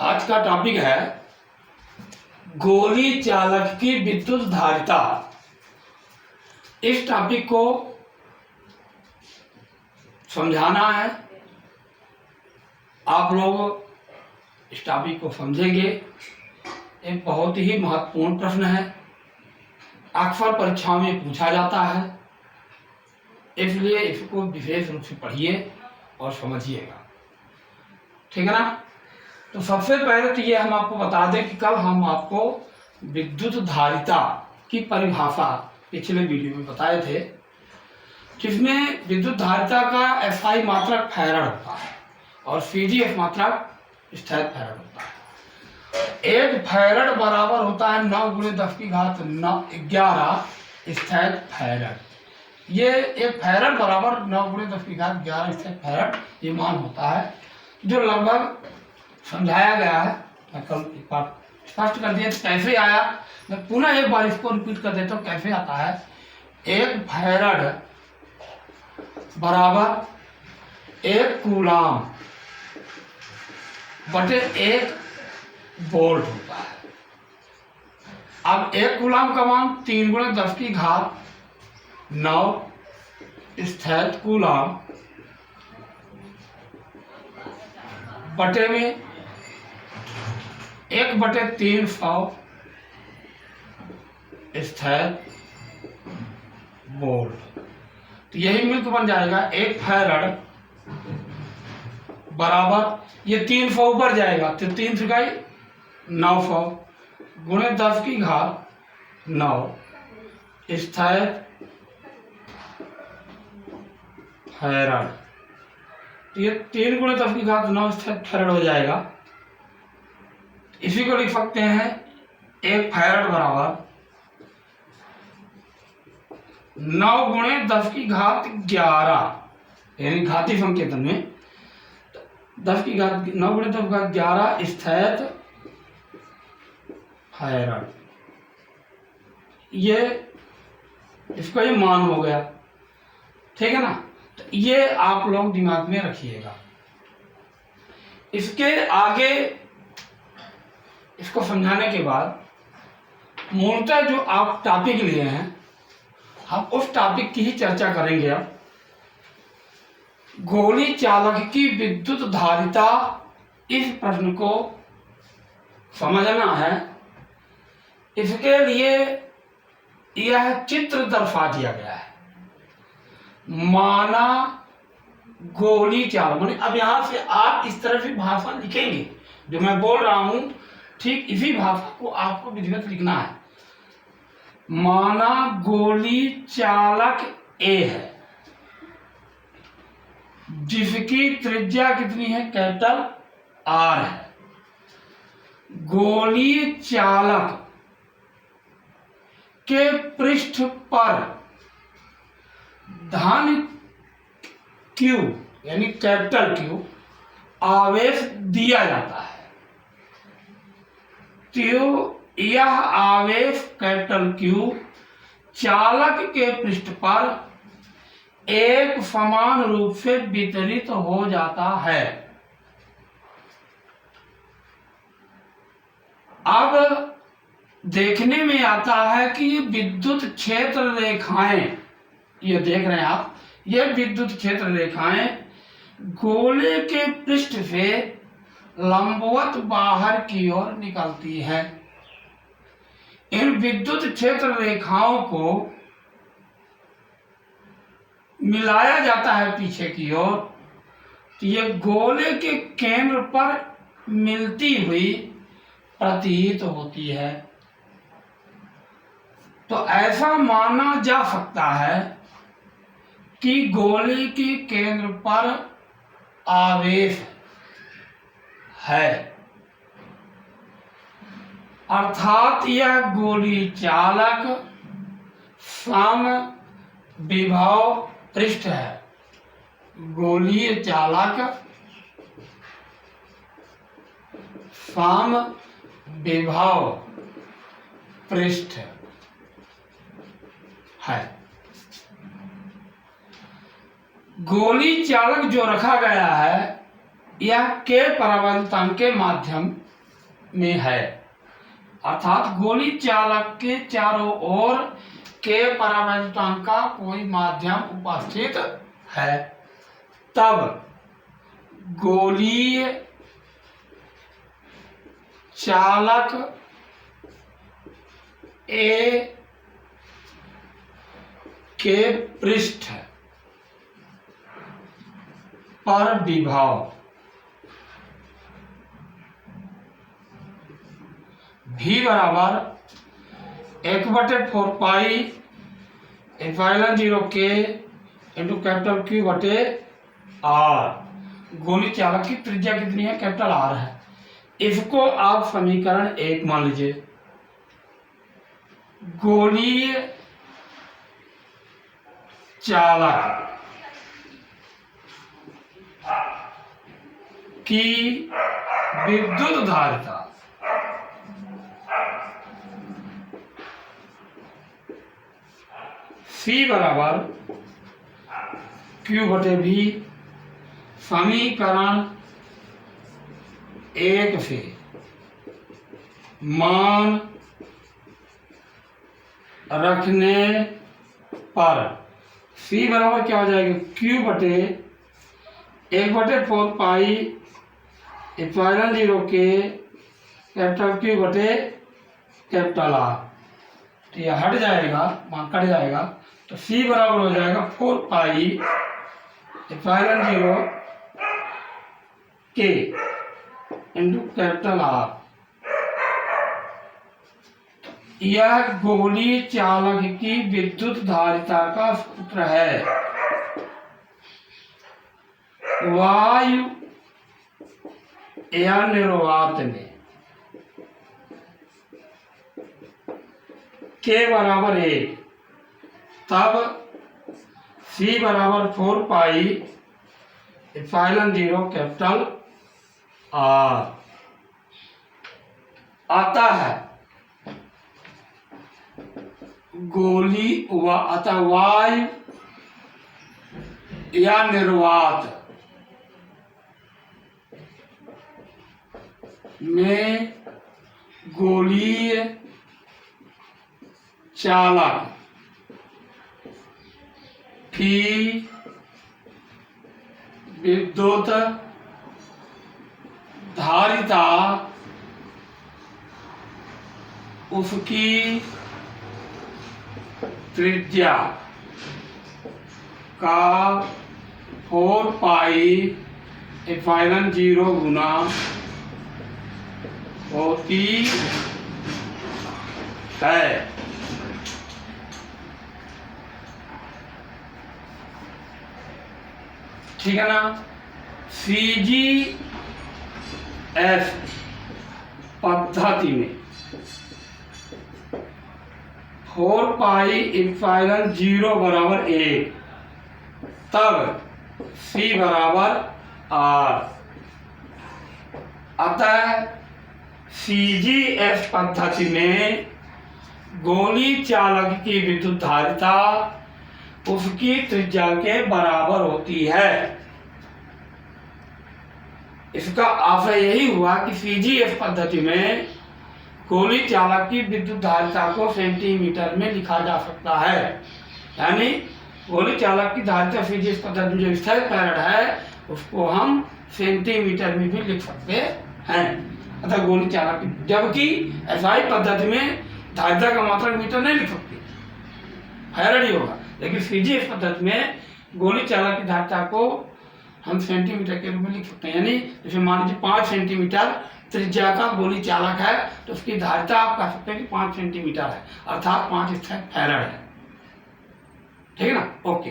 आज का टॉपिक है गोली चालक की विद्युत धारिता। इस टॉपिक को समझाना है, आप लोग इस टॉपिक को समझेंगे। एक बहुत ही महत्वपूर्ण प्रश्न है, अक्सर परीक्षाओं में पूछा जाता है, इसलिए इसको विशेष रूप से पढ़िए और समझिएगा, ठीक है ना। तो सबसे पहले तो ये हम आपको बता दें कि कल हम आपको विद्युत धारिता की परिभाषा पिछले वीडियो में बताए थे, जिसमें विद्युत धारिता का SI मात्रक फैराड होता है और CGS मात्रक स्थैतिक फैराड होता है। एक फैराड बराबर होता है 9 × 10⁻11 स्थैतिक फैराड। ये एक फैराड बराबर 9 × 10⁻11 स्थैतिक फैराड ये मान होता है, जो लगभग समझाया गया है। मैं कल एक बार स्पष्ट कर दिया कैसे आया, मैं पुनः एक बार इसको रिपीट कर देता हूँ कैसे आता है। एक फैराड बराबर 1 कूलाम बटे 1 वोल्ट होता है। अब 1 कूलाम का मान 3 × 10⁹ स्थैतिक कूलाम बटे में 1/300 स्थैतिक वोल्ट। तो यही मिलकर बन जाएगा 1 फैराड बराबर, ये 300 ऊपर जाएगा तो 3 से 900 × 10⁹ स्थैतिक फैराड। तो ये 3 × 10⁹ स्थैतिक फैराड हो जाएगा। इसी को लिख सकते हैं 1 फैराड बराबर 9 × 10⁻11, यानी घातीय संकेतन में 9 × 10⁻11 स्थैतिक फैराड। ये इसका ये मान हो गया, ठीक है ना। तो ये आप लोग दिमाग में रखिएगा। इसके आगे इसको समझाने के बाद मूलतः जो आप टॉपिक लिए हैं, हम उस टॉपिक की ही चर्चा करेंगे। अब गोली चालक की विद्युत धारिता, इस प्रश्न को समझना है। इसके लिए यह चित्र दर्शा दिया गया है। माना गोली चालक, माने अब यहां से आप इस तरह से भाषा लिखेंगे, जो मैं बोल रहा हूं ठीक इसी भाषा को आपको विधिवत लिखना है। माना गोली चालक A है, जिसकी त्रिज्या कितनी है, कैपिटल R है। गोली चालक के पृष्ठ पर धन Q यानी कैपिटल Q आवेश दिया जाता है। तो यह आवेश कैपिटल Q चालक के पृष्ठ पर एक समान रूप से वितरित हो जाता है। अब देखने में आता है कि ये विद्युत क्षेत्र रेखाएं, ये देख रहे हैं आप, ये विद्युत क्षेत्र रेखाएं गोले के पृष्ठ से लंबवत बाहर की ओर निकलती है। इन विद्युत क्षेत्र रेखाओं को मिलाया जाता है पीछे की ओर, तो ये गोले के केंद्र पर मिलती हुई प्रतीत होती है। तो ऐसा माना जा सकता है कि गोले के केंद्र पर आवेश है, अर्थात यह गोली चालक समविभव पृष्ठ है। गोलीय चालक समविभव पृष्ठ है। गोली चालक जो रखा गया है यह के परावर्तन के माध्यम में है, अर्थात गोली चालक के चारों ओर के परावैद्युतांक का कोई माध्यम उपस्थित है, तब गोलीय चालक ए के पृष्ठ पर विभव V बराबर 1/4 पाई एप्सिलॉन 0 के इंटू कैपिटल Q बटे R। गोली चालक की त्रिज्या कितनी है? कैपिटल R है। इसको आप समीकरण 1 मान लीजिए। गोलीय चालक की विद्युत धारिता C बराबर Q बटे V समीकरण 1 से मान रखने पर C बराबर क्या हो जाएगा? Q बटे 1/4 पाई एप्सिलॉन 0 के कैपिटल Q बटे कैपिटल R। तो यह हट जाएगा, मान कट जाएगा, तो C बराबर हो जाएगा 4 पाई एप्सिलॉन 0 के इंटू कैपिटल R। यह गोली चालक की विद्युत धारिता का सूत्र है। वायु या निर्वात में K बराबर 1, तब C बराबर 4 पाई एप्सिलॉन 0 कैपिटल R आता है। गोली अतः वायु या निर्वात में गोलीय चालक की विद्युत धारिता उसकी त्रिज्या का 4 पाई एप्सिलॉन 0 गुना होती है। ठीक है ना? CGS पद्धति में 4 पाई एप्सिलॉन 0 बराबर 1, तब C बराबर R। अतः CGS पद्धति में गोली चालक की विद्युत धारिता उसकी त्रिज्या के बराबर होती है। इसका आशय यही हुआ कि CGS पद्धति में गोली चालक की विद्युत धारिता को सेंटीमीटर में लिखा जा सकता है। यानी गोली चालक की धारिता CGS पद्धति में जो स्थिर फैराड है उसको हम सेंटीमीटर में भी लिख सकते हैं। अतः गोली चालक की, जबकि SI पद्धति में धारिता का मात्रक मीटर नहीं लिख सकते, फैराड ही होगा। लेकिन CGS पद्धति में गोली चालक की धारिता को हम सेंटीमीटर के रूप में लिख सकते हैं। यानी जैसे मान लीजिए 5 सेंटीमीटर त्रिज्या का गोली चालक है तो उसकी धारिता आप कह सकते हैं कि 5 सेंटीमीटर है, अर्थात 5 स्थिर फैराड है। ठीक है ना? ओके।